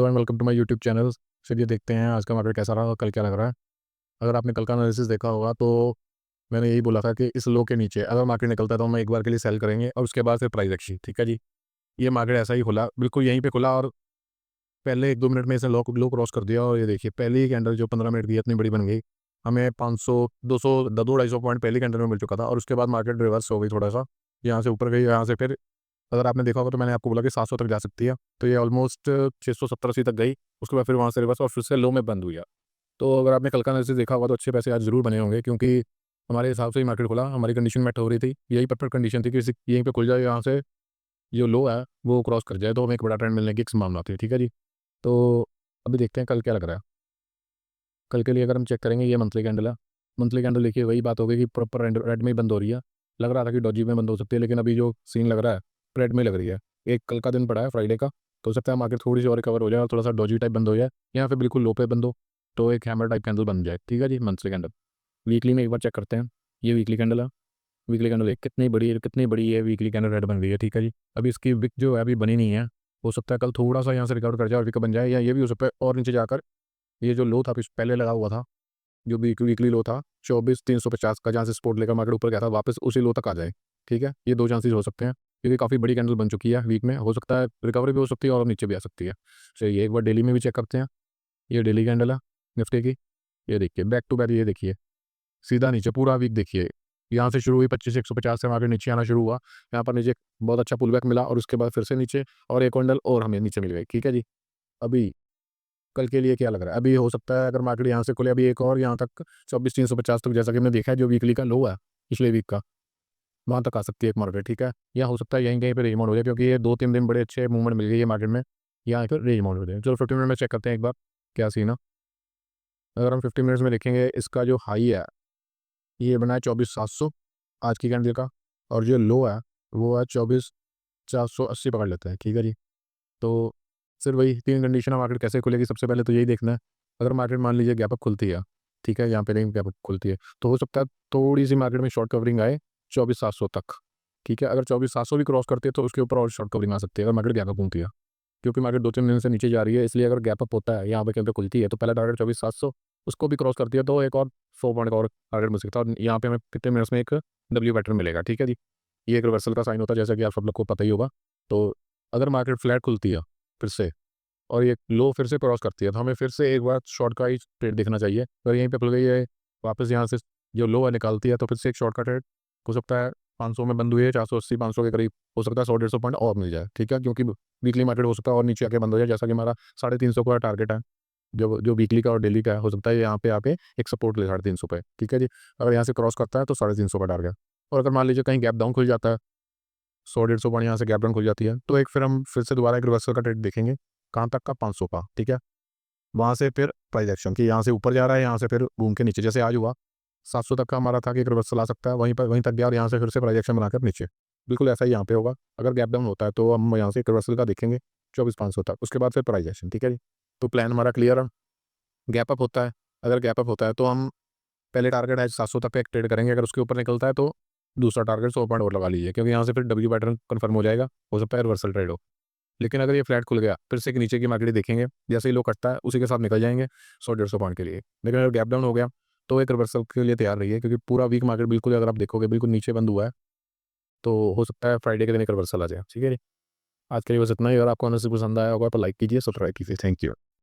तो and welcome to my YouTube channel. चलिए देखते हैं आज का मार्केट कैसा रहा और कल क्या लग रहा है। अगर आपने कल का एनालिसिस देखा होगा तो मैंने यही बोला था कि इस लो के नीचे अगर मार्केट निकलता है तो हम एक बार के लिए सेल करेंगे और उसके बाद फिर प्राइस एक्शन। ठीक है जी। ये मार्केट ऐसा ही खुला, बिल्कुल यहीं पे खुला और पहले 1-2 मिनट में इसे लो क्रॉस कर दिया और ये देखिए पहली ही कैंडल जो 15 मिनट की इतनी बड़ी बन गई। हमें 500 200 250 पॉइंट पहली कैंडल में मिल चुका था और उसके बाद मार्केट रिवर्स हो गई थोड़ा सा। यहाँ से ऊपर गई, यहाँ से फिर अगर आपने देखा होगा तो मैंने आपको बोला कि 700 तक जा सकती है, तो ये ऑलमोस्ट 670-80 तक गई। उसके बाद फिर वहाँ से रिवर्स और फिर से लो में बंद हुई है। तो अगर आपने कल का एनालिसिस देखा होगा तो अच्छे पैसे आज ज़रूर बने होंगे, क्योंकि हमारे हिसाब से ही मार्केट खुला, हमारी कंडीशन मेट हो रही थी, यही परफेक्ट कंडीशन थी कि यहीं पे खुल जाए, यहाँ से जो लो है वो क्रॉस कर जाए तो हमें एक बड़ा ट्रेंड मिलने की एक संभावना थी। ठीक है जी। तो अभी देखते हैं कल क्या लग रहा है। कल के लिए अगर हम चेक करेंगे, ये मंथली कैंडल है। मंथली कैंडल देखिए वही बात हो गई कि प्रॉपर रेड में ही बंद हो रही है। लग रहा था कि डॉजी में बंद हो सकती है, लेकिन अभी जो सीन लग रहा है रेड में लग रही है। एक कल का दिन पड़ा है फ्राइडे का, तो हो सकता है मार्केट थोड़ी सी और रिकवर हो जाए और थोड़ा सा डॉजी टाइप बंद हो जाए, या फिर बिल्कुल लो पे बंद हो तो एक हैमर टाइप कैंडल बन जाए। ठीक है जी, मंथली कैंडल। वीकली में एक बार चेक करते हैं। ये वीकली कैंडल है। वीकली कैंडल एक कितनी बड़ी है वीकली कैंडल रेड बन गई है। ठीक है जी। अभी इसकी विक जो है अभी बनी नहीं है। हो सकता है कल थोड़ा सा यहाँ से रिकवर कर जाए और विक बन जाए, या ये भी हो सकता है और नीचे जाकर ये जो लो था पहले लगा हुआ था, जो वीकली लो था 24,350 का, जहाँ से सपोर्ट लेकर मार्केट ऊपर गया था, वापस उसी लो तक आ जाए। ठीक है, ये दो चांसेस हो सकते हैं, क्योंकि काफ़ी बड़ी कैंडल बन चुकी है वीक में। हो सकता है रिकवरी भी हो सकती है और नीचे भी आ सकती है। चलिए एक बार डेली में भी चेक करते हैं। ये डेली कैंडल है निफ्टी की। ये देखिए बैक टू बैक, ये देखिए सीधा नीचे पूरा वीक देखिए। यहाँ से शुरू हुई 25,150 से मार्केट नीचे आना शुरू हुआ। यहाँ पर नीचे बहुत अच्छा पुल बैक मिला और उसके बाद फिर से नीचे और एक कैंडल और हमें नीचे मिल गई। ठीक है जी। अभी कल के लिए क्या लग रहा है, अभी हो सकता है अगर मार्केट यहाँ से खुले अभी एक और यहाँ तक 24,350 तक, जैसा कि हमने देखा है जो वीकली का लो है पिछले वीक का, वहाँ तक आ सकती है एक मार्केट। ठीक है, या हो सकता है यहीं कहीं पे रेंज बाउंड हो जाए, क्योंकि ये 2-3 दिन बड़े अच्छे मूवमेंट मिल गई है मार्केट में। यहाँ पर रेंज बाउंड हो जाए। चलो 50 मिनट में चेक करते हैं एक बार क्या सीन है। अगर हम 50 मिनट्स में देखेंगे, इसका जो हाई है ये बना है 24,700 आज की कैंडल का, और जो लो है वो है 24,480 पकड़ लेते हैं। ठीक है जी। तो फिर वही 3 कंडीशन है मार्केट कैसे खुलेगी, सबसे पहले तो यही देखना है। अगर मार्केट मान लीजिए गैप अप खुलती है, ठीक है, यहाँ पे नहीं गैप अप खुलती है, तो हो सकता है थोड़ी सी मार्केट में शॉर्ट कवरिंग आए 24,700 तक। ठीक है, अगर 24,700 भी क्रॉस करती है तो उसके ऊपर और शॉर्ट कवरिंग आ सकती है अगर मार्केट गैप अप घूमती है, क्योंकि मार्केट 2-3 दिन से नीचे जा रही है। इसलिए अगर गैप अप होता है यहाँ पे कहीं पे खुलती है तो पहला टारगेट 24,700, उसको भी क्रॉस करती है तो एक और 100 पॉइंट का और टारगेट मिल सकता है, और यहाँ पे हमें कितने मिनट्स में एक डब्ल्यू पैटर्न मिलेगा। ठीक है जी। ये एक रिवर्सल का साइन होता है, जैसा कि आप सब लोग को पता ही होगा। तो अगर मार्केट फ्लैट खुलती है फिर से और ये लो फिर से क्रॉस करती है, तो हमें फिर से एक बार शॉर्ट का ही ट्रेड देखना चाहिए। अगर यहीं पे खुल गई है वापस यहाँ से जो लो है निकालती है, तो फिर से एक शॉर्ट का ट्रेड हो सकता है। 500 में बंद हुई है, 480 500 के करीब, हो सकता है 100-150 पॉइंट और मिल जाए। ठीक है, क्योंकि वीकली मार्केट हो सकता है और नीचे आके बंद हो जाए, जैसा कि हमारा 350 का टारगेट है। जो जो वीकली का और डेली का है, हो सकता है यहाँ पे आके एक सपोर्ट ले 350 पे। ठीक है जी। अगर यहाँ से क्रॉस करता है तो 350 का टारगेट। और अगर मान लीजिए कहीं गैप डाउन खुल जाता है, 100-150 पॉइंट यहाँ से गैप डाउन खुल जाती है, तो एक फिर हम फिर से दोबारा एक रिवर्सल का ट्रेड देखेंगे। कहाँ तक का? 500 का। ठीक है, वहाँ से फिर प्राइस एक्शन की, यहाँ से ऊपर जा रहा है, यहाँ से फिर घूम के नीचे, जैसे आज हुआ 700 तक का हमारा था कि एक रिवर्सल आ सकता है, वहीं तक गया और यहाँ से फिर से प्राइस एक्शन बनाकर नीचे। बिल्कुल ऐसा ही यहाँ पे होगा। अगर गैप डाउन होता है तो हम यहाँ से एक रिवर्सल का देखेंगे 24,500 तक, उसके बाद फिर प्राइस एक्शन। ठीक है जी। तो प्लान हमारा क्लियर है। गैप अप होता है, अगर गैप अप होता है तो हम पहले टारगेट है 700 तक पे एक ट्रेड करेंगे। अगर उसके ऊपर निकलता है तो दूसरा टारगेट 100 पॉइंट और लगा लीजिए, क्योंकि यहाँ से फिर डब्ल्यू पैटर्न कन्फर्म हो जाएगा, हो सकता है रिवर्सल ट्रेड हो। लेकिन अगर ये फ्लैट खुल गया फिर से एक नीचे की मार्केट देखेंगे, जैसे ही लो कटता है उसी के साथ निकल जाएंगे 100-150 पॉइंट के लिए। लेकिन अगर गैप डाउन हो गया तो एक रिवर्सल के लिए तैयार रहिए, क्योंकि पूरा वीक मार्केट बिल्कुल अगर आप देखोगे बिल्कुल नीचे बंद हुआ है, तो हो सकता है फ्राइडे के दिन एक रिवर्सल आ जाए। ठीक है जी। आज के लिए बस इतना ही। अगर आपको एनालिसिस पसंद आया होगा तो लाइक कीजिए, सब्सक्राइब कीजिए। Thank you.